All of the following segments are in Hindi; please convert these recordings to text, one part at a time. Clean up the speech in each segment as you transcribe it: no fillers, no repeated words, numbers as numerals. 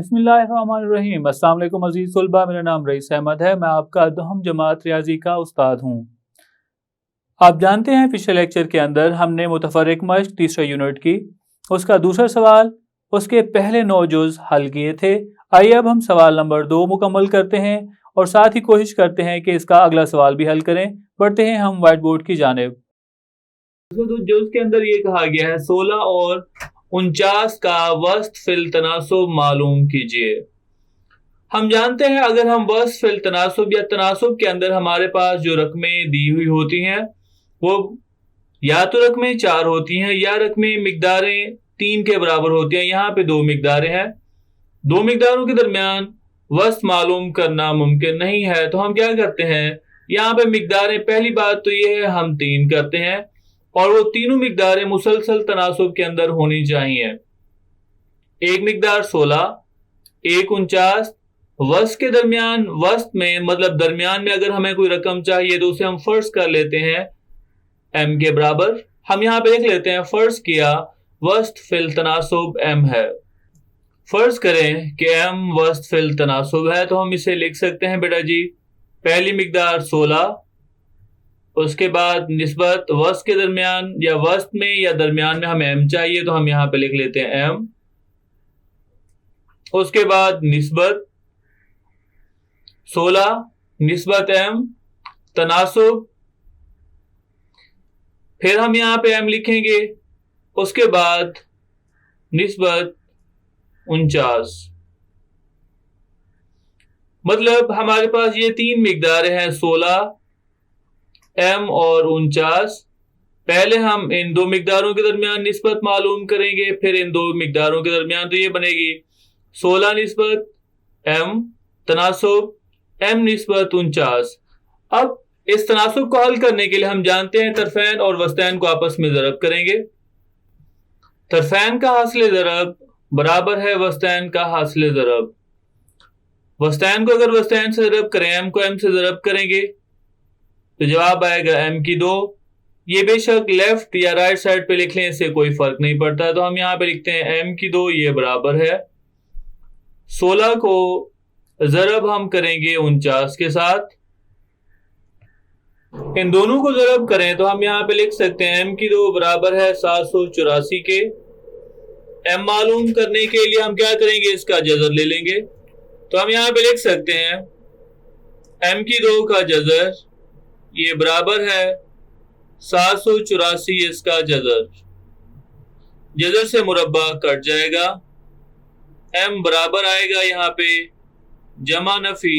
बिस्मिल्लाहिर्रहमानिर्रहीम। अस्सलाम वालेकुम अज़ीज़ तलबा, मेरा नाम रईस अहमद है। मैं आपका दहम जमात रियाजी का उस्ताद हूँ। आप जानते हैं पिछले लेक्चर के अंदर हमने मुतफर्रिक मश्क तीसरे यूनिट की उसका दूसरा सवाल उसके पहले 9 जुज़ हल किए थे। आइए अब हम सवाल नंबर 2 मुकम्मल करते हैं और साथ ही कोशिश करते हैं कि इसका अगला सवाल भी हल करें। बढ़ते हैं हम वाइट बोर्ड की जानिब। तो जुज़ के अंदर ये कहा गया है 16 और 49 का वस्त फिल तनासुब मालूम कीजिए। हम जानते हैं अगर हम वस्त फिल तनासुब या तनासुब के अंदर हमारे पास जो रकमें दी हुई होती हैं वो या तो रकमें 4 होती हैं या रकमें मिकदारें 3 के बराबर होती हैं। यहाँ पे 2 मिकदारें हैं, 2 मिकदारों के दरमियान वस्त मालूम करना मुमकिन नहीं है। तो हम क्या करते हैं, यहाँ पे मिकदारें, पहली बात तो ये है हम 3 करते हैं और वो तीनों मिकदारें मुसलसल तनासुब के अंदर होनी चाहिए। एक मिकदार 16, एक 49, वस्त के दरमियान, वस्त में मतलब दरमियान में अगर हमें कोई रकम चाहिए तो उसे हम फर्ज कर लेते हैं m के बराबर। हम यहाँ पे लिख लेते हैं, फर्ज किया वस्त फिल तनासुब m है। फर्ज करें कि m वस्त फिल तनासुब है तो हम इसे लिख सकते हैं बेटा जी, पहली मिकदार 16, उसके बाद निस्बत वस्त के दरमियान या वस्त में या दरमियान में हमें m चाहिए तो हम यहाँ पे लिख लेते हैं m। उसके बाद निस्बत 16 निस्बत m तनासुब, फिर हम यहाँ पे m लिखेंगे, उसके बाद निस्बत 49। मतलब हमारे पास ये 3 मिकदारें हैं, 16, m और 49। पहले हम इन 2 मिकदारों के दरमियान निस्बत मालूम करेंगे, फिर इन 2 मिकदारों के दरमियान तो ये बनेगी 16 निस्बत m तनासुब m निस्बत 49। अब इस तनासुब को हल करने के लिए हम जानते हैं तरफैन और वस्तैन को आपस में ज़रब करेंगे। तरफैन का हासिल ज़रब बराबर है वस्तैन का हासिल ज़रब। वस्तैन को अगर वस्तैन से ज़रब करें, m को m से ज़रब करेंगे तो जवाब आएगा m की 2। ये बेशक लेफ्ट या राइट साइड पे लिख लें, इससे कोई फर्क नहीं पड़ता। तो हम यहाँ पे लिखते हैं m की 2, ये बराबर है 16 को ज़रब हम करेंगे 49 के साथ। इन दोनों को ज़रब करें तो हम यहाँ पे लिख सकते हैं m की 2 बराबर है 784 के। m मालूम करने के लिए हम क्या करेंगे, इसका जज़र ले लेंगे। तो हम यहाँ पे लिख सकते हैं m की 2 का जज़र ये बराबर है 784, इसका जज़र, जज़र से मुरब्बा कट जाएगा, m बराबर आएगा यहाँ पे जमा नफी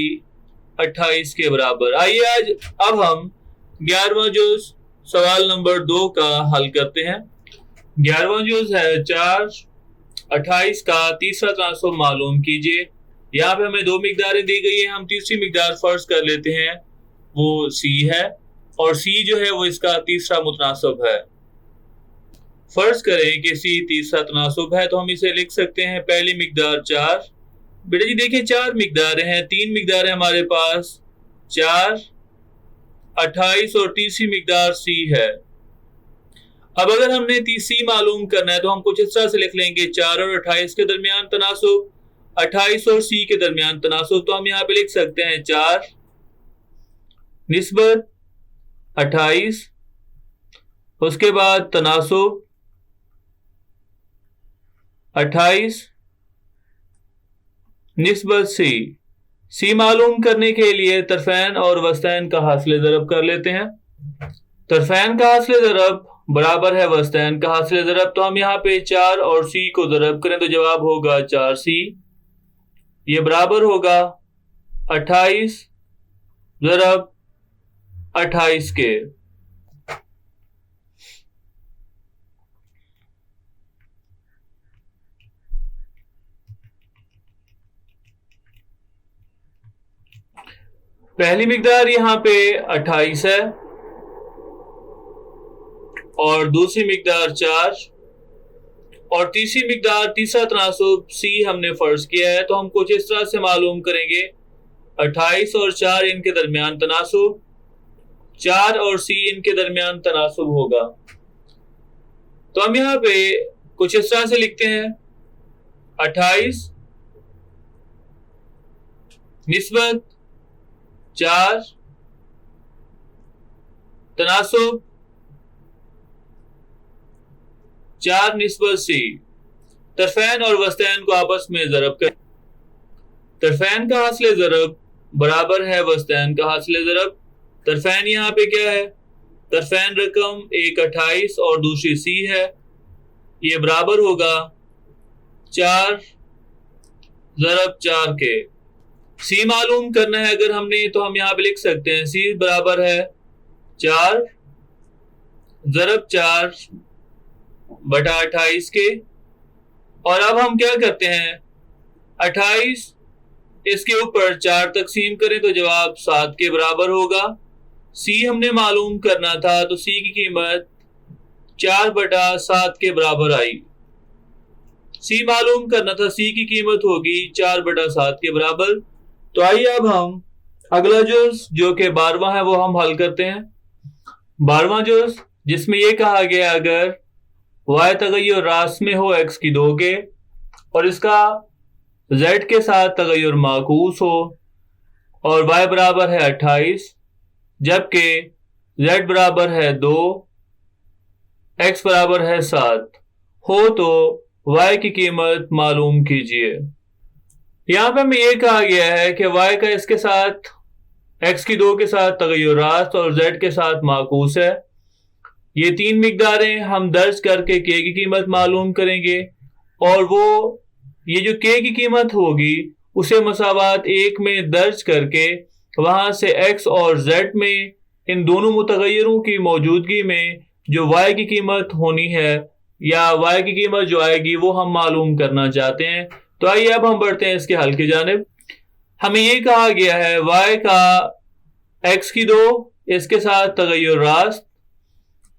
28 के बराबर। आइए आज अब हम 11वां जुज़ सवाल नंबर 2 का हल करते हैं। 11वां जुज़ है 4, 28 का तीसरा तनासुब मालूम कीजिए। यहाँ पे हमें 2 मिकदारें दी गई है, हम तीसरी मिकदार फर्ज कर लेते हैं, वो c है और c जो है वो इसका तीसरा मुतनासब है। फर्ज करें कि c तीसरा तनासुब है तो हम इसे लिख सकते हैं, पहली मिकदार 4। बेटा जी देखिए 4 मिकदारें हैं, 3 मिकदारें हमारे पास 4, 28 और तीसरी मिकदार c है। अब अगर हमने c मालूम करना है तो हम कुछ इस तरह से लिख लेंगे, 4 और 28 के दरमियान तनासुब, 28 और c के दरमियान तनासुब। तो हम यहाँ पे लिख सकते हैं 4 निस्बत 28, उसके बाद तनासुब 28 निस्बत c मालूम करने के लिए तरफैन और वस्तैन का हासिल ज़रब कर लेते हैं। तरफैन का हासिल ज़रब बराबर है वस्तैन का हासिल ज़रब। तो हम यहाँ पे 4 और c को ज़रब करें तो जवाब होगा 4c, ये बराबर होगा 28 ज़रब 28 के। पहली मिकदार यहाँ पे 28 है और दूसरी मिकदार 4 और तीसरी मिकदार, तीसरा तनासुब c हमने फर्ज किया है। तो हम कुछ इस तरह से मालूम करेंगे, 28 और 4 इनके दरमियान तनासुब, 4 और c इनके दरमियान तनासुब होगा। तो हम यहाँ पे कुछ इस तरह से लिखते हैं, 28 निस्बत 4 तनासुब 4 निस्बत C। तरफैन और वस्तैन को आपस में ज़रब कर, तरफैन का हासिल ज़रब बराबर है वस्तैन का हासिल ज़रब। तरफैन यहाँ पे क्या है, तरफैन रकम एक 28 और दूसरी C है, ये बराबर होगा 4 ज़रब 4 के। C मालूम करना है अगर हमने, तो हम यहाँ पे लिख सकते हैं C बराबर है 4 ज़रब 4 बटा 28 के। और अब हम क्या करते हैं, 28 इसके ऊपर 4 तकसीम करें तो जवाब 7 के बराबर होगा। C हमने मालूम करना था, तो C की कीमत 4 बटा 7 के बराबर आई। C मालूम करना था, C की कीमत होगी 4 बटा 7 के बराबर। तो आइए अब हम अगला जुज़ जो कि 12वां है वो हम हल करते हैं। 12वां जुज़ जिसमें यह कहा गया अगर y तगय्युर रास में हो x की 2 के और इसका z के साथ तगय्युर माकूस हो और y बराबर है 28, जबकि z बराबर है 2, x बराबर है 7 हो, तो y की कीमत मालूम कीजिए। यहाँ पे हमें यह कहा गया है कि y का इसके साथ x की 2 के साथ तगय्युर रास और z के साथ माकूस है। ये 3 मिकदारें हम दर्ज करके k की कीमत मालूम करेंगे और वो ये जो k की कीमत होगी उसे मसावात 1 में दर्ज करके वहां से x और z में इन दोनों मुतगय्यरों की मौजूदगी में जो y की कीमत होनी है या y की कीमत जो आएगी वो हम मालूम करना चाहते हैं। तो आइए अब हम बढ़ते हैं इसके हल की जानिब। हमें ये कहा गया है y का x की 2 इसके साथ तगय्युर रास,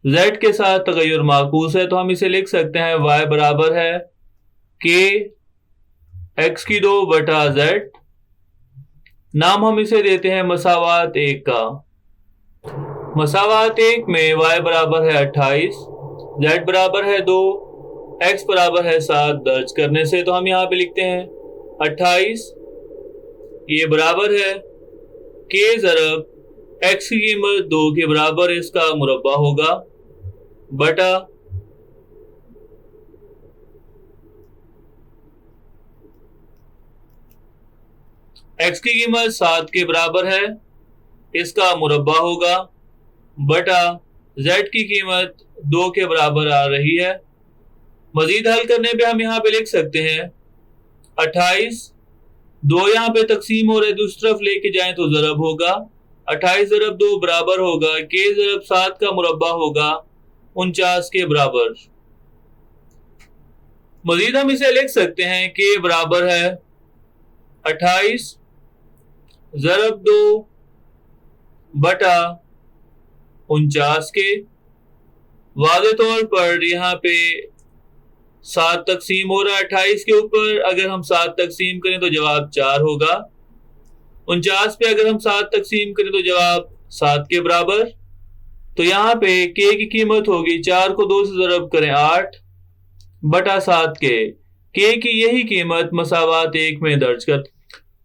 z के साथ तगय्युर माकूस है, तो हम इसे लिख सकते हैं y बराबर है k x की 2 बटा z। नाम हम इसे देते हैं मसावात 1 का। मसावात 1 में y बराबर है 28, z बराबर है 2, x बराबर है 7 दर्ज करने से तो हम यहाँ पे लिखते हैं 28 ये बराबर है k ज़रब x की कीमत 2 के बराबर इसका मुरब्बा होगा बटा x की कीमत 7 के बराबर है इसका मुरब्बा होगा बटा z की कीमत 2 के बराबर आ रही है। मजीद हल करने पे हम यहाँ पे लिख सकते हैं 28 2 यहाँ पे तकसीम हो रहे, दूसरी तरफ लेके जाएं तो ज़रब होगा, 28 ज़रब 2 बराबर होगा k ज़रब 7 का मुरब्बा होगा 49 के बराबर। मजीद हम इसे लिख सकते हैं k बराबर है 28 ज़रब 2 बटा 49 के। वाज़े तौर पर यहाँ पे 7 तकसीम हो रहा है 28 के ऊपर, अगर हम 7 तकसीम करें तो जवाब 4 होगा। 49 पे अगर हम 7 तकसीम करें तो जवाब 7 के बराबर। तो यहाँ पे k की कीमत होगी 4 को 2 से ज़रब करें 8 बटा 7 के। k की यही कीमत मसावात 1 में दर्ज कर,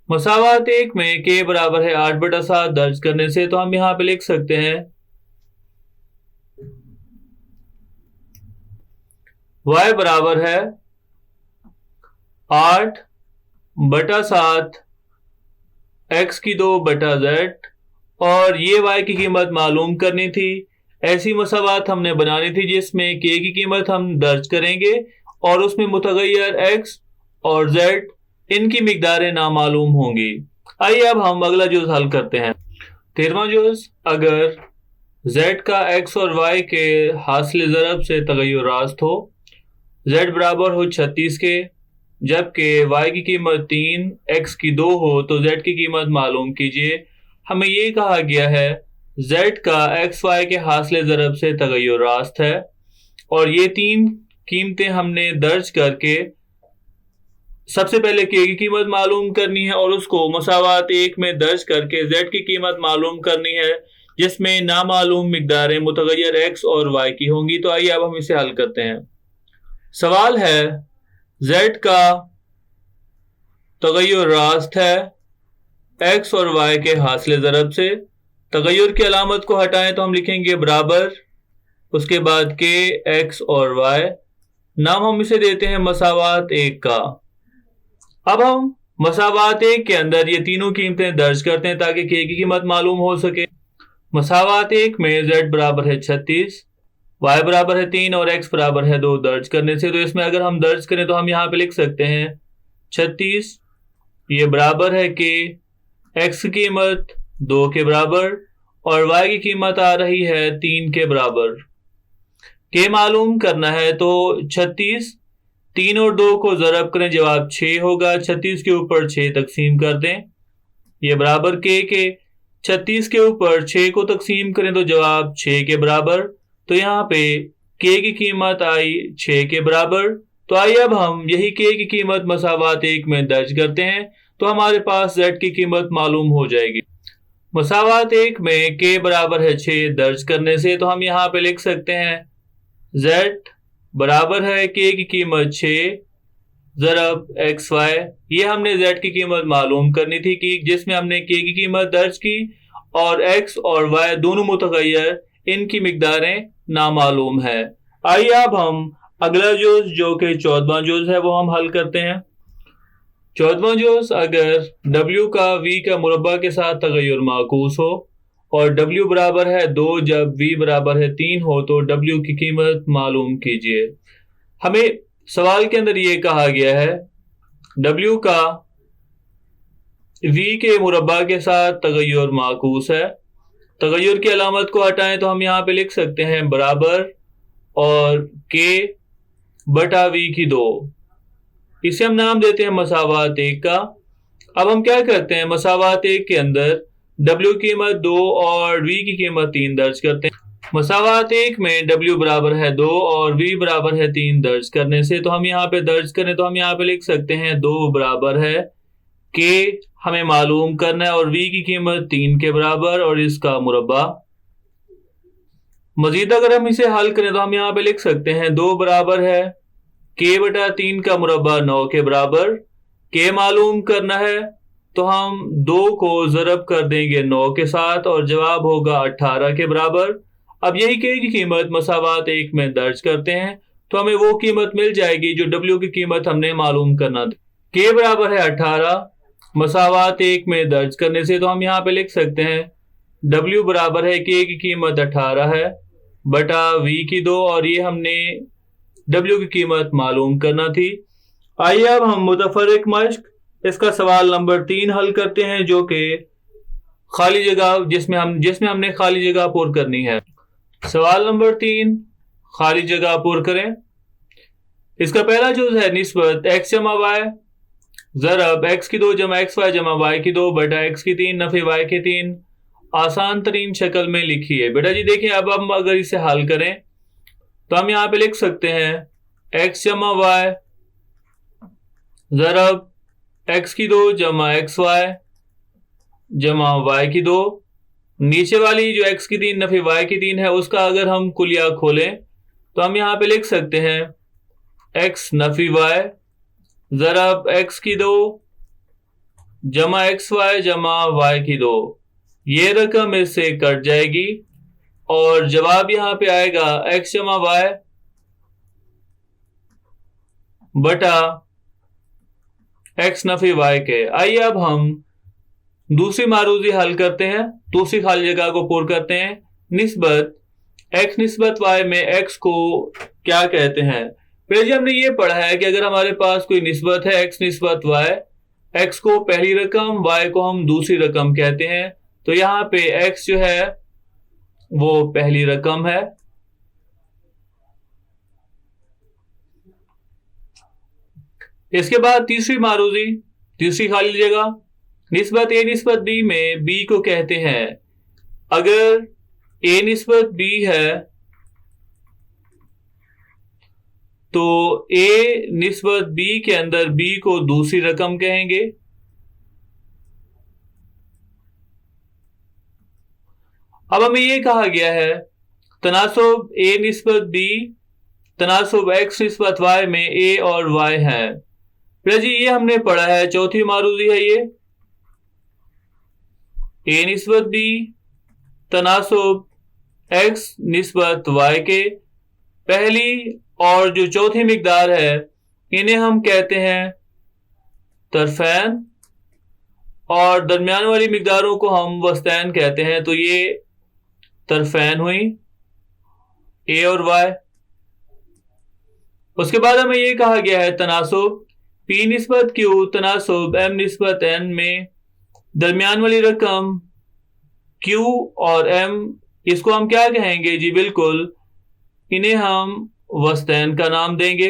मसावात 1 में k बराबर है 8 बटा 7 दर्ज करने से तो हम यहाँ पे लिख सकते हैं y बराबर है 8 बटा 7 x की 2 बटा z और ये y की कीमत मालूम करनी थी। ऐसी मसावात हमने बनानी थी जिसमें k की कीमत हम दर्ज करेंगे और उसमें मुतगय्यर x और z इनकी मिकदारें नामालूम होंगी। आइए अब हम अगला जुज़ हल करते हैं। 13वां जुज़ अगर z का x और y के हासिल ज़रब से तगय्युर रास्त हो, z बराबर हो 36 के, जबकि y की कीमत 3 x की 2 हो तो z की कीमत मालूम कीजिए। हमें ये कहा गया है z का x y के हासिल ज़रब से तगय्युर रास्त है और ये 3 कीमतें हमने दर्ज करके सबसे पहले k की कीमत मालूम करनी है और उसको मसावात 1 में दर्ज करके z की कीमत मालूम करनी है जिसमें नामालूम मिकदारें मुतगय्यर x और y की होंगी। तो आइए अब हम इसे हल करते हैं। सवाल है z का तगय्युर रास्त है एक्स और वाई के हासिल ज़रब से। तगय्युर की अलामत को हटाएं तो हम लिखेंगे बराबर, उसके बाद के एक्स और वाई। नाम हम इसे देते हैं मसावात एक का। अब हम मसावात एक के अंदर ये तीनों कीमतें दर्ज करते हैं ताकि के की कीमत मालूम हो सके। मसावात एक में z बराबर है 36, y बराबर है 3 और x बराबर है 2 दर्ज करने से, तो इसमें अगर हम दर्ज करें तो हम यहाँ पे लिख सकते हैं 36 ये बराबर है कि x की कीमत 2 के बराबर और y की कीमत आ रही है 3 के बराबर। के मालूम करना है तो 36 3 और 2 को ज़रब करें, जवाब 6 होगा। 36 के ऊपर 6 तकसीम कर दें, ये बराबर के 36 के ऊपर 6 को तकसीम करें तो जवाब 6 के बराबर। तो यहाँ पे के की कीमत आई 6 के बराबर। तो आइए अब हम यही के की कीमत मसावात एक में दर्ज करते हैं तो हमारे पास z की कीमत मालूम हो जाएगी। मसावात एक में के बराबर है 6 दर्ज करने से, तो हम यहाँ पे लिख सकते हैं z बराबर है के की कीमत 6 ज़रब एक्स वाई। ये हमने z की कीमत मालूम करनी थी कि जिसमें हमने के की कीमत दर्ज की और x और y दोनों मुतगय्यर, इनकी मिकदारें नामालूम है। आइए अब हम अगला जुज़ जो कि 14वां जुज़ है वो हम हल करते हैं। 14वां जुज़, अगर w का v का मुरब्बा के साथ तगय्युर माकूस हो और w बराबर है 2 जब v बराबर है 3 हो तो w की कीमत मालूम कीजिए। हमें सवाल के अंदर ये कहा गया है w का v के मुरब्बा के साथ तगय्युर माकूस है। तगय्युर की अलामत को हटाएं तो हम यहाँ पे लिख सकते हैं बराबर और k बटा v की 2। इसे हम नाम देते हैं मसावात एक का। अब हम क्या करते हैं, मसावात एक के अंदर w की कीमत 2 और v की कीमत 3 दर्ज करते हैं। मसावात एक में w बराबर है 2 और v बराबर है 3 दर्ज करने से, तो हम यहाँ पे दर्ज करें तो हम यहाँ पे लिख सकते हैं 2 बराबर है k हमें मालूम करना है और v की कीमत 3 के बराबर और इसका मुरब्बा। मजीद अगर हम इसे हल करें तो हम यहाँ पे लिख सकते हैं 2 बराबर है k बटा 3 का मुरब्बा 9 के बराबर। k मालूम करना है तो हम 2 को ज़रब कर देंगे 9 के साथ और जवाब होगा 18 के बराबर। अब यही k की कीमत मसावात एक में दर्ज करते हैं तो हमें वो कीमत मिल जाएगी जो w की कीमत हमने मालूम करना थी। k बराबर है 18 मसावात एक में दर्ज करने से, तो हम यहाँ पे लिख सकते हैं w बराबर है k की कीमत 18 है बटा v की 2 और ये हमने w की कीमत मालूम करना थी। आइए अब हम मुतफर्रिक मश्क इसका सवाल नंबर 3 हल करते हैं जो कि खाली जगह जिसमें हमने खाली जगह पुर करनी है। सवाल नंबर 3, खाली जगह पुर करें। इसका पहला जुज़ है निस्बत x जमा y ज़रब x की 2 जमा एक्स वाई जमा y की 2 बटा x की 3 नफी y की 3 आसान तरीन शक्ल में लिखिए। बेटा जी देखिए, अब हम अगर इसे हल करें तो हम यहाँ पे लिख सकते हैं x जमा y ज़रब x की 2 जमा एक्स वाई जमा y की 2। नीचे वाली जो x की 3 नफी y की 3 है उसका अगर हम कुलिया खोलें तो हम यहाँ पे लिख सकते हैं x नफी y ज़रब x की 2 जमा एक्स वाई जमा y की 2। ये रकम इससे कट जाएगी और जवाब यहाँ पे आएगा x जमा y बटा x नफी y के। आइए अब हम दूसरी मारूजी हल करते हैं, दूसरी खाली जगह को पुर करते हैं। निस्बत x निस्बत y में x को क्या कहते हैं। पहले हमने ये पढ़ा है कि अगर हमारे पास कोई निस्बत है x निस्बत y, x को पहली रकम y को हम दूसरी रकम कहते हैं, तो यहाँ पे x जो है वो पहली रकम है। इसके बाद तीसरी मारूजी, तीसरी खाली जगह, निस्बत a निस्बत b में b को कहते हैं। अगर a निस्बत b है तो a निस्बत b के अंदर b को दूसरी रकम कहेंगे। अब हमें यह कहा गया है तनासुब a निस्बत b तनासुब x निस्बत y में a और y है। फिर जी ये हमने पढ़ा है, चौथी मारूजी है ये। ए निस्बत बी तनासुब x निस्बत y के पहली और जो चौथी मिकदार है इन्हें हम कहते हैं तरफैन और दरमियान वाली मिकदारों को हम वस्तैन कहते हैं। तो ये तरफैन हुई ए और वाई। उसके बाद हमें ये कहा गया है तनासुब P निस्बत Q तनासुब M निस्बत N में दरमियान वाली रकम Q और M, इसको हम क्या कहेंगे जी? बिल्कुल, इन्हें हम वस्तैन का नाम देंगे।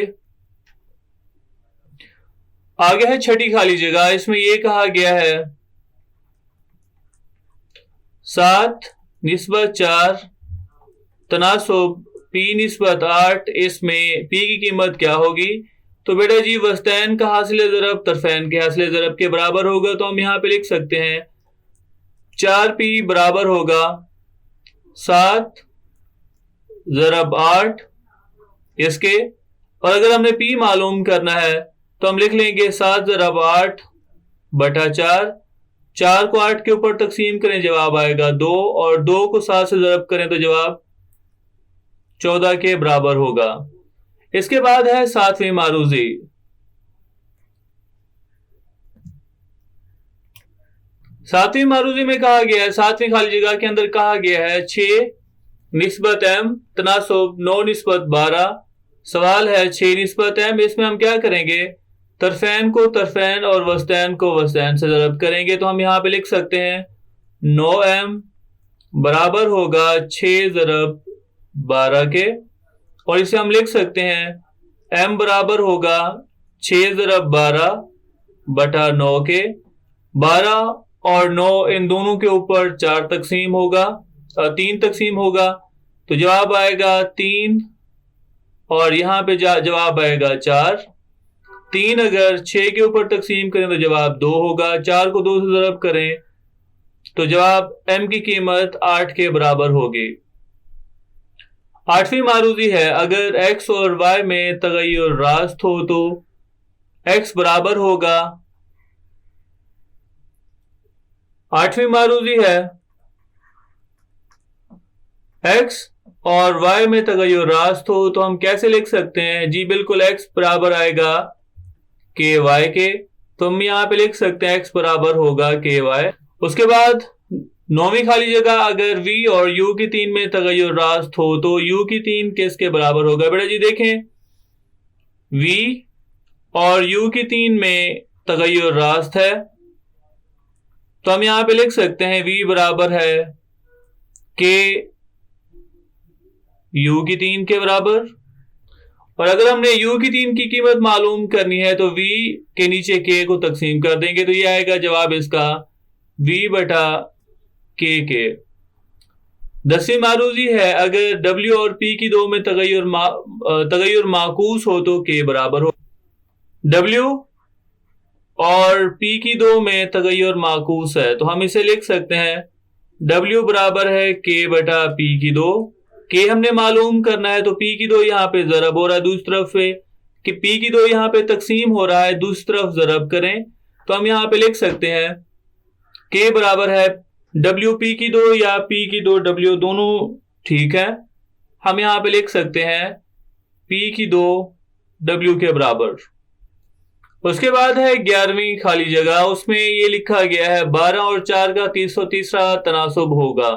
आगे है छठी खाली जगह। इसमें यह कहा गया है 7 निस्बत 4 तनासुब P निस्बत 8, इसमें P की कीमत क्या होगी? तो बेटा जी वस्तैन का हासिल ज़रब तरफैन के हासिल ज़रब के बराबर होगा। तो हम यहाँ पे लिख सकते हैं 4P बराबर होगा 7 ज़रब 8 इसके। और अगर हमने P मालूम करना है तो हम लिख लेंगे 7 ज़रब 8 बटा 4। 4 को 8 के ऊपर तकसीम करें, जवाब आएगा 2, और 2 को 7 से ज़रब करें तो जवाब 14 के बराबर होगा। इसके बाद है 7वीं मारूजी। 7वीं मारूजी में कहा गया है, 7वीं खाली जगह के अंदर कहा गया है 6 निस्बत M तनासुब 9 निस्बत 12। सवाल है 6 निस्बत M, इसमें हम क्या करेंगे? तरफैन को तरफैन और वस्तैन को वस्तैन से ज़रब करेंगे। तो हम यहाँ पे लिख सकते हैं 9M बराबर होगा 6 ज़रब 12 के, और इसे हम लिख सकते हैं M बराबर होगा 6 ज़रब 12 बटा 9 के। 12 और 9 इन दोनों के ऊपर 4 तकसीम होगा, 3 तकसीम होगा। तो जवाब आएगा 3, और यहाँ पे जवाब आएगा 4। 3 अगर 6 के ऊपर तकसीम करें तो जवाब 2 होगा। 4 को 2 से ज़रब करें तो जवाब M की कीमत 8 के बराबर होगी। 8वीं मारूजी है, अगर X और Y में तगय्युर रास्त हो तो X बराबर होगा। 8वीं मारूजी है X और Y में तगय्युर रास्त हो तो हम कैसे लिख सकते हैं जी? बिल्कुल, X बराबर आएगा KY के। तो हम यहाँ पे लिख सकते हैं X बराबर होगा KY। उसके बाद 9वीं खाली जगह, अगर V और U की 3 में तगय्युर रास्त हो तो U की 3 किसके बराबर होगा? बेटा जी देखें, V और U की 3 में तगय्युर रास्त है, तो हम यहाँ पे लिख सकते हैं V बराबर है K U की 3 के बराबर। और अगर हमने U की 3 की कीमत मालूम करनी है तो V के नीचे K को तकसीम कर देंगे, तो ये आएगा जवाब इसका V बटा K के। 10वीं मारूजी है, अगर W और P की 2 में तगय्युर माकूस हो तो K बराबर हो। W और P की 2 में तगय्युर माकूस है, तो हम इसे लिख सकते हैं W बराबर है K बटा P की 2। K हमने मालूम करना है तो P की 2 यहाँ पे ज़रब हो रहा है, दूसरी तरफ पे कि P की 2 यहाँ पे तकसीम हो रहा है, दूसरी तरफ ज़रब करें तो हम यहाँ पे लिख सकते हैं K बराबर है W P की 2 या P की 2 W, दोनों ठीक है। हम यहाँ पे लिख सकते हैं P की 2 W के बराबर। उसके बाद है 11वीं खाली जगह, उसमें ये लिखा गया है 12 और 4 का 330वां तनासुब होगा।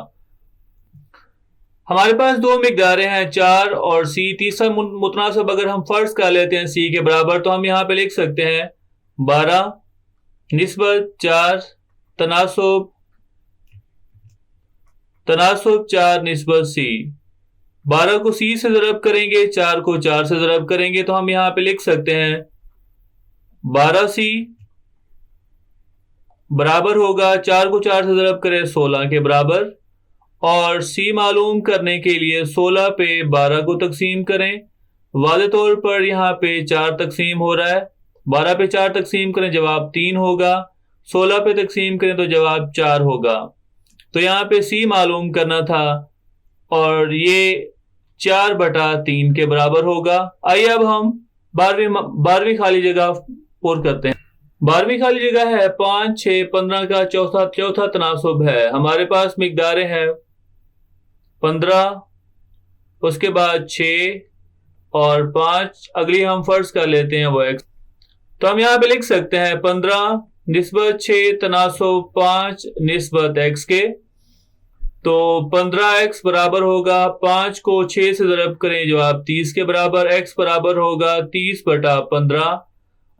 हमारे पास 2 मिकदारें हैं 4 और C। तीसरा मुतनासिब अगर हम फर्ज कर लेते हैं C के बराबर, तो हम यहाँ पे लिख सकते हैं 12 निस्बत 4 तनासुब 4 निस्बत C। 12 को C से ज़रब करेंगे, 4 को 4 से ज़रब करेंगे, तो हम यहाँ पे लिख सकते हैं 12C बराबर होगा 4 को 4 से ज़रब करें 16 के बराबर। और C मालूम करने के लिए 16 पे 12 को तकसीम करें। वाज़े तौर पर यहाँ पे 4 तकसीम हो रहा है, 12 पे 4 तकसीम करें जवाब 3 होगा, 16 पे तकसीम करें तो जवाब 4 होगा। तो यहाँ पे C मालूम करना था और ये 4 बटा 3 के बराबर होगा। आइए अब हम 12वीं खाली जगह पूर करते हैं। 12वीं खाली जगह है 5, 6, 15 का चौथा तनासुब है। हमारे पास मिकदारें हैं 15, उसके बाद 6 और 5। अगली हम फर्ज कर लेते हैं वो x। तो हम यहाँ पे लिख सकते हैं 15 निस्बत 6 तनासुब 5 निस्बत x के। तो 15x बराबर होगा 5 को 6 से ज़रब करें जवाब 30 के बराबर। x बराबर होगा 30/15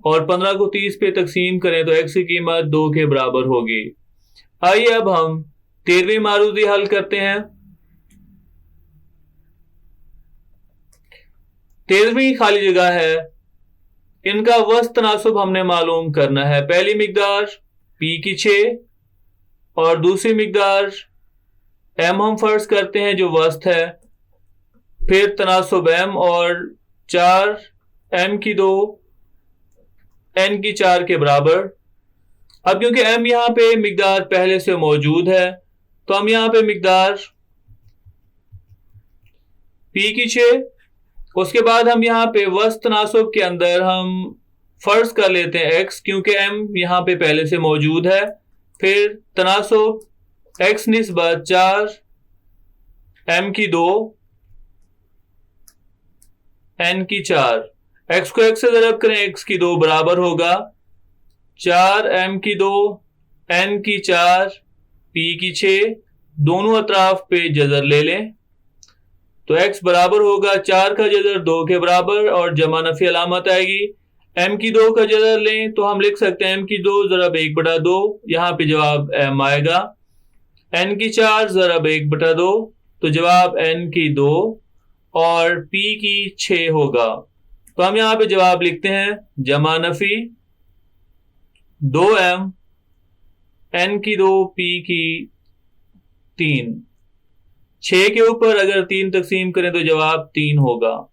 और 15 को 30 पे तकसीम करें तो x की कीमत 2 के बराबर होगी। आइए अब हम 13वीं मारूदी हल करते हैं। 13वीं खाली जगह है, इनका वस्त तनासुब हमने मालूम करना है। पहली मिकदार p की 6 और दूसरी मिकदार m हम फर्ज करते हैं जो वस्त है, फिर तनासुब m और 4 m की 2 n की 4 के बराबर। अब क्योंकि m यहाँ पे मिकदार पहले से मौजूद है तो हम यहाँ पे मिकदार p की 6, उसके बाद हम यहाँ पे वस्त तनासुब के अंदर हम फर्ज कर लेते हैं x क्योंकि m यहाँ पे पहले से मौजूद है, फिर तनासुब x निस्बत 4 m की 2 n की 4। x को x से ज़रब करें x की 2 बराबर होगा 4 m की 2 n की 4 p की 6। दोनों अतराफ पे जज़र ले लें तो x बराबर होगा 4 का जज़र 2 के बराबर और जमा नफी अलामत आएगी। m की 2 का जज़र लें तो हम लिख सकते हैं m की 2 ज़रब 1/2, यहाँ पे जवाब m आएगा। n की 4 ज़रब 1/2 तो जवाब n की 2 और p की 6 होगा। तो हम यहाँ पे जवाब लिखते हैं जमा नफी 2m n की 2 p की 3। 6 के ऊपर अगर 3 तकसीम करें तो जवाब 3 होगा।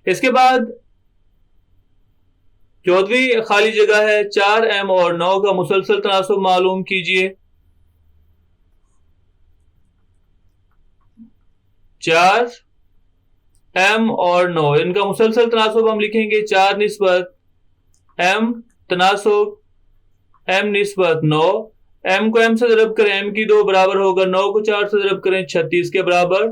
इसके बाद 14वीं खाली जगह है 4m और 9 का मुसलसल तनासुब मालूम कीजिए। 4m और 9 इनका मुसलसल तनासुब हम लिखेंगे 4 निस्बत m तनासुब m निस्बत 9। m को m से ज़रब करें m की 2 बराबर होगा 9 को 4 से ज़रब करें 36 के बराबर।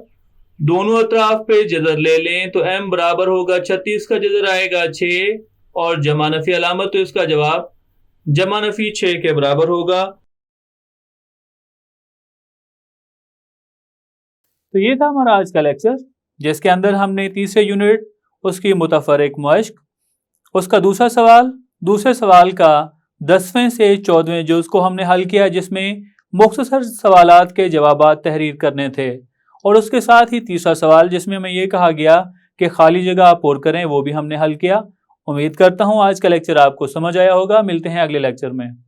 दोनों अतराफ पे जज़र ले लें तो m बराबर होगा 36 का जज़र आएगा 6 और जमा नफी अलामत, तो इसका जवाब जमा नफी 6 के बराबर होगा। तो ये था हमारा आज का लेक्चर जिसके अंदर हमने तीसरे यूनिट उसकी मुतफर्रिक मश्क, उसका दूसरे सवाल का 10वें से 14वें जुज़ को हमने हल किया जिसमें मुख्तसर सवालात के जवाबात तहरीर करने थे, और उसके साथ ही तीसरा सवाल जिसमें हमें यह कहा गया कि खाली जगह आप और करें वो भी हमने हल किया। उम्मीद करता हूँ आज का लेक्चर आपको समझ आया होगा। मिलते हैं अगले लेक्चर में।